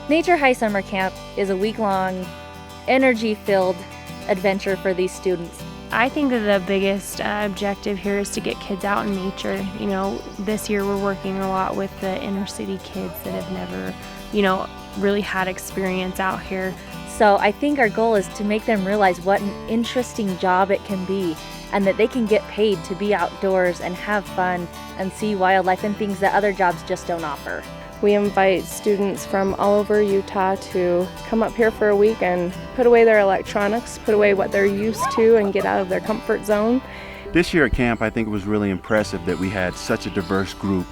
Nature High Summer Camp is a week-long, energy-filled adventure for these students. I think that the biggest objective here is to get kids out in nature. You know, this year we're working a lot with the inner city kids that have never, really had experience out here. So I think our goal is to make them realize what an interesting job it can be, and that they can get paid to be outdoors and have fun and see wildlife and things that other jobs just don't offer. We invite students from all over Utah to come up here for a week and put away their electronics, put away what they're used to, and get out of their comfort zone. This year at camp, I think it was really impressive that we had such a diverse group,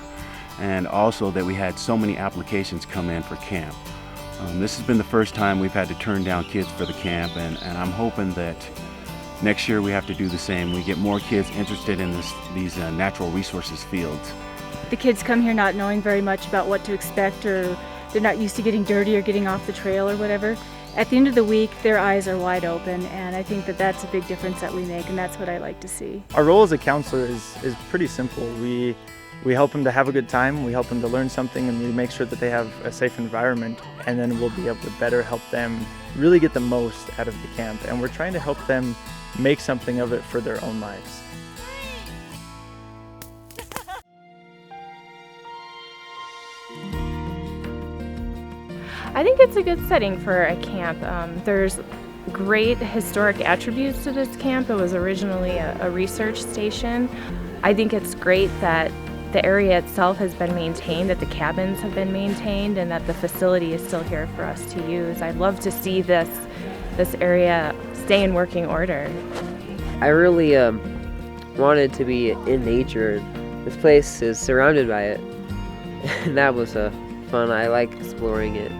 and also that we had so many applications come in for camp. This has been the first time we've had to turn down kids for the camp, and I'm hoping that next year we have to do the same. We get more kids interested in these natural resources fields. The kids come here not knowing very much about what to expect, or they're not used to getting dirty or getting off the trail or whatever. At the end of the week, their eyes are wide open, and I think that that's a big difference that we make, and that's what I like to see. Our role as a counselor is pretty simple. We help them to have a good time, we help them to learn something, and we make sure that they have a safe environment, and then we'll be able to better help them really get the most out of the camp, and we're trying to help them make something of it for their own lives. I think it's a good setting for a camp. There's great historic attributes to this camp. It was originally a research station. I think it's great that the area itself has been maintained, that the cabins have been maintained, and that the facility is still here for us to use. I'd love to see this area stay in working order. I really wanted to be in nature. This place is surrounded by it, and that was fun. I like exploring it.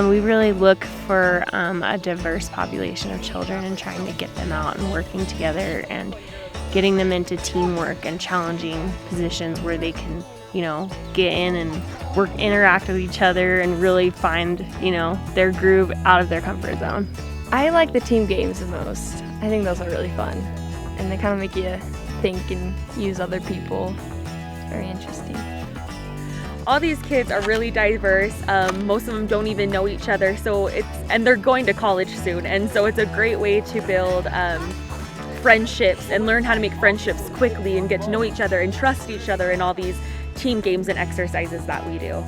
We really look for a diverse population of children and trying to get them out and working together and getting them into teamwork and challenging positions where they can, get in and interact with each other and really find, their groove out of their comfort zone. I like the team games the most. I think those are really fun, and they kind of make you think and use other people. It's very interesting. All these kids are really diverse. Most of them don't even know each other, and they're going to college soon, and so it's a great way to build friendships and learn how to make friendships quickly and get to know each other and trust each other in all these team games and exercises that we do.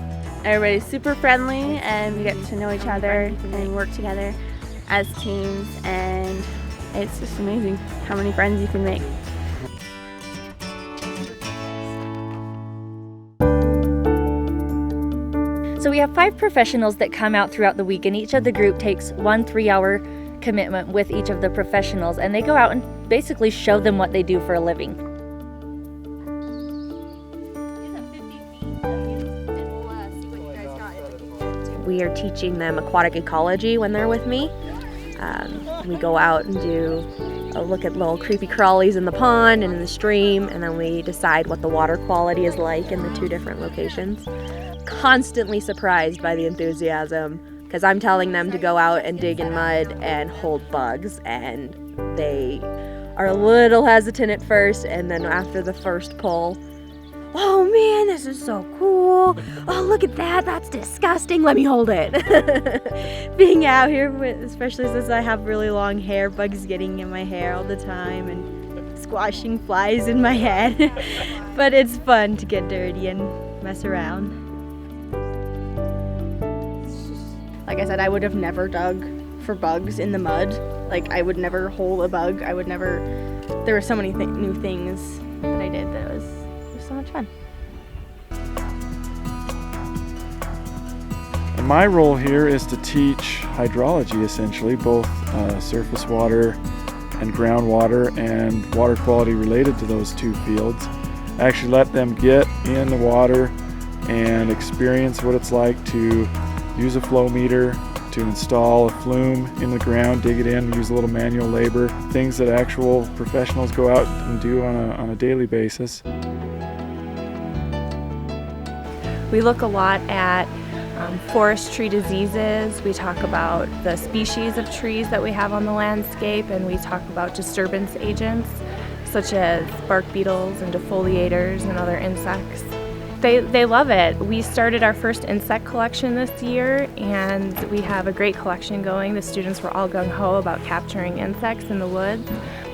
Everybody's super friendly, and we get to know each other and work together as teams, and it's just amazing how many friends you can make. So we have 5 professionals that come out throughout the week, and each of the group takes 1 3-hour commitment with each of the professionals, and they go out and basically show them what they do for a living. We are teaching them aquatic ecology when they're with me. We go out and do a look at little creepy crawlies in the pond and in the stream, and then we decide what the water quality is like in the 2 different locations. Constantly surprised by the enthusiasm, because I'm telling them to go out and dig in mud and hold bugs, and they are a little hesitant at first, and then after the first pull, oh man, this is so cool. Oh, look at that, that's disgusting, let me hold it. Being out here, especially since I have really long hair, bugs getting in my hair all the time and squashing flies in my head. But it's fun to get dirty and mess around. Like I said, I would have never dug for bugs in the mud. Like, I would never hold a bug. There were so many new things that I did that was so much fun. My role here is to teach hydrology, essentially, both surface water and groundwater and water quality related to those 2 fields. actually let them get in the water and experience what it's like to use a flow meter, to install a flume in the ground, dig it in, use a little manual labor, things that actual professionals go out and do on a daily basis. We look a lot at forestry diseases. We talk about the species of trees that we have on the landscape, and we talk about disturbance agents such as bark beetles and defoliators and other insects. They love it. We started our first insect collection this year, and we have a great collection going. The students were all gung-ho about capturing insects in the woods.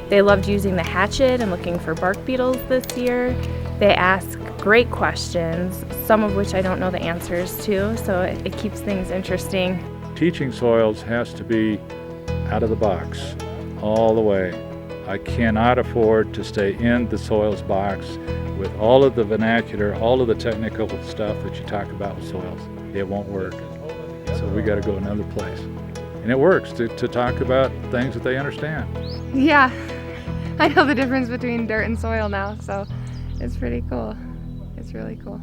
They loved using the hatchet and looking for bark beetles this year. They ask great questions, some of which I don't know the answers to, so it keeps things interesting. Teaching soils has to be out of the box all the way. I cannot afford to stay in the soils box with all of the vernacular, all of the technical stuff that you talk about with soils. It won't work. So we got to go another place. And it works to talk about things that they understand. Yeah, I know the difference between dirt and soil now, so it's pretty cool. It's really cool.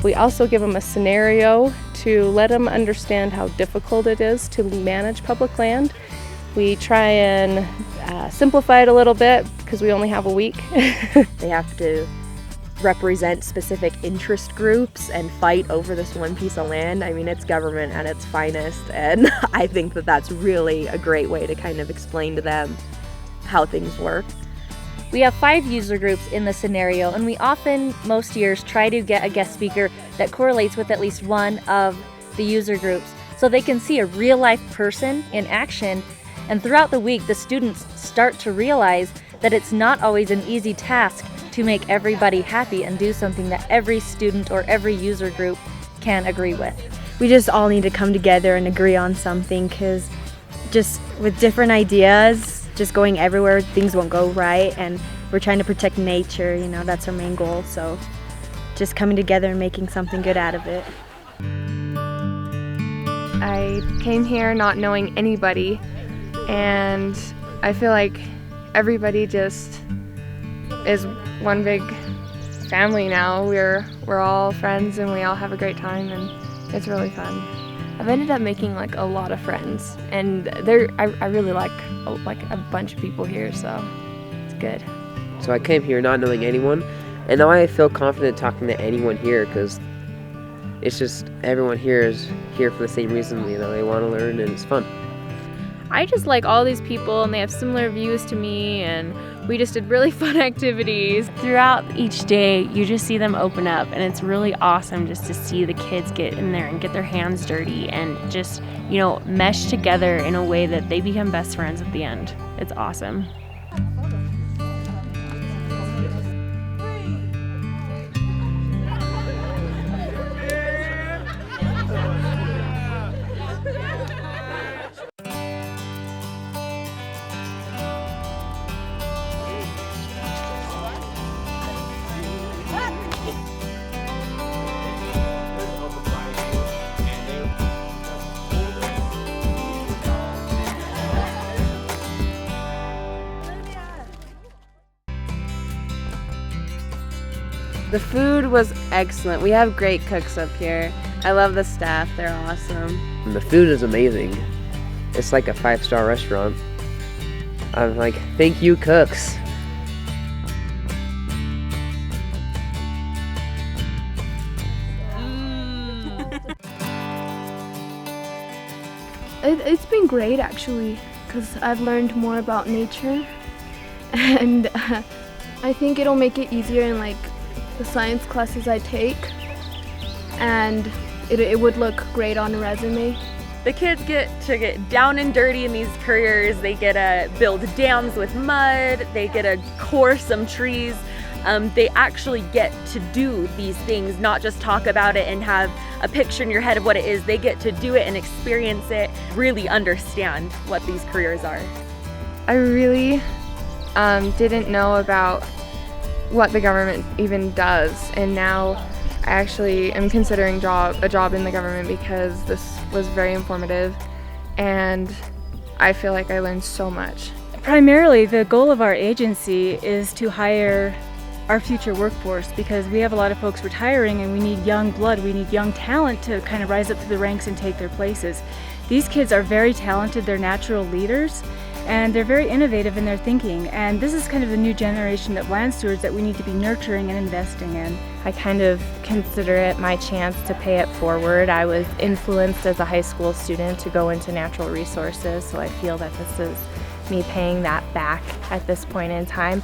We also give them a scenario to let them understand how difficult it is to manage public land. We try and simplify it a little bit because we only have a week. They have to represent specific interest groups and fight over this one piece of land. I mean, it's government at its finest, and I think that that's really a great way to kind of explain to them how things work. We have 5 user groups in the scenario, and we often, most years, try to get a guest speaker that correlates with at least one of the user groups so they can see a real-life person in action. And throughout the week, the students start to realize that it's not always an easy task to make everybody happy and do something that every student or every user group can agree with. We just all need to come together and agree on something, because just with different ideas, just going everywhere, things won't go right, and we're trying to protect nature, you know, that's our main goal. So just coming together and making something good out of it. I came here not knowing anybody, and I feel like everybody just is one big family now. We're all friends and we all have a great time, and it's really fun. I've ended up making like a lot of friends, and I really like a bunch of people here, so it's good. So I came here not knowing anyone, and now I feel confident talking to anyone here because it's just everyone here is here for the same reason, you know, they want to learn and it's fun. I just like all these people, and they have similar views to me, and we just did really fun activities. Throughout each day, you just see them open up, and it's really awesome just to see the kids get in there and get their hands dirty and just, you know, mesh together in a way that they become best friends at the end. It's awesome. The food was excellent. We have great cooks up here. I love the staff, they're awesome. And the food is amazing. It's like a 5-star restaurant. I'm like, thank you, cooks. It's been great actually, because I've learned more about nature, and I think it'll make it easier in like the science classes I take, and it would look great on a resume. The kids get to get down and dirty in these careers. They get to build dams with mud, they get to core some trees. They actually get to do these things, not just talk about it and have a picture in your head of what it is. They get to do it and experience it, really understand what these careers are. I really didn't know about what the government even does, and now I actually am considering a job in the government because this was very informative, and I feel like I learned so much. Primarily, the goal of our agency is to hire our future workforce, because we have a lot of folks retiring and we need young blood, we need young talent to kind of rise up through the ranks and take their places. These kids are very talented, they're natural leaders, and they're very innovative in their thinking, and this is kind of the new generation of land stewards that we need to be nurturing and investing in. I kind of consider it my chance to pay it forward. I was influenced as a high school student to go into natural resources, so I feel that this is me paying that back at this point in time.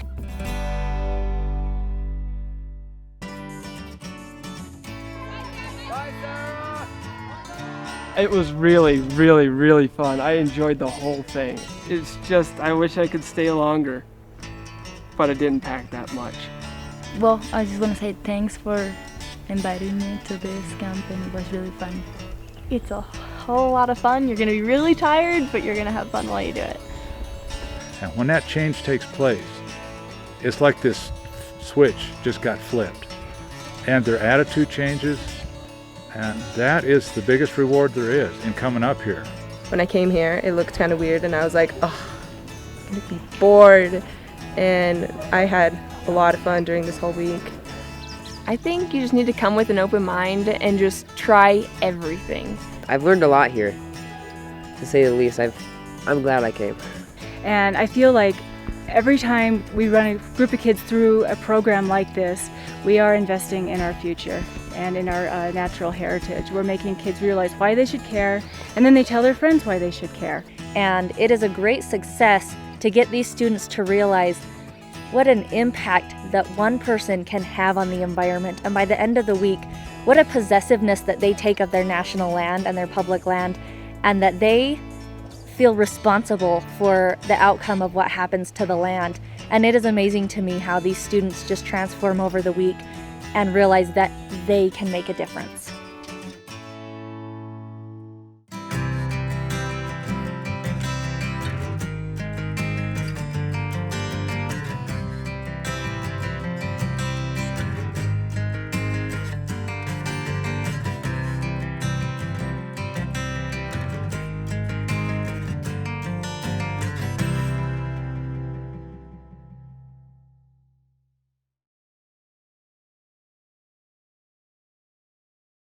It was really, really, really fun. I enjoyed the whole thing. It's just, I wish I could stay longer, but I didn't pack that much. Well, I just want to say thanks for inviting me to this camp, and it was really fun. It's a whole lot of fun. You're going to be really tired, but you're going to have fun while you do it. And when that change takes place, it's like this switch just got flipped. And their attitude changes, and that is the biggest reward there is in coming up here. When I came here, it looked kind of weird, and I was like, oh, I'm going to be bored. And I had a lot of fun during this whole week. I think you just need to come with an open mind and just try everything. I've learned a lot here, to say the least. I'm glad I came. And I feel like every time we run a group of kids through a program like this, we are investing in our future and in our natural heritage. We're making kids realize why they should care, and then they tell their friends why they should care. And it is a great success to get these students to realize what an impact that one person can have on the environment. And by the end of the week, what a possessiveness that they take of their national land and their public land, and that they feel responsible for the outcome of what happens to the land. And it is amazing to me how these students just transform over the week and realize that they can make a difference.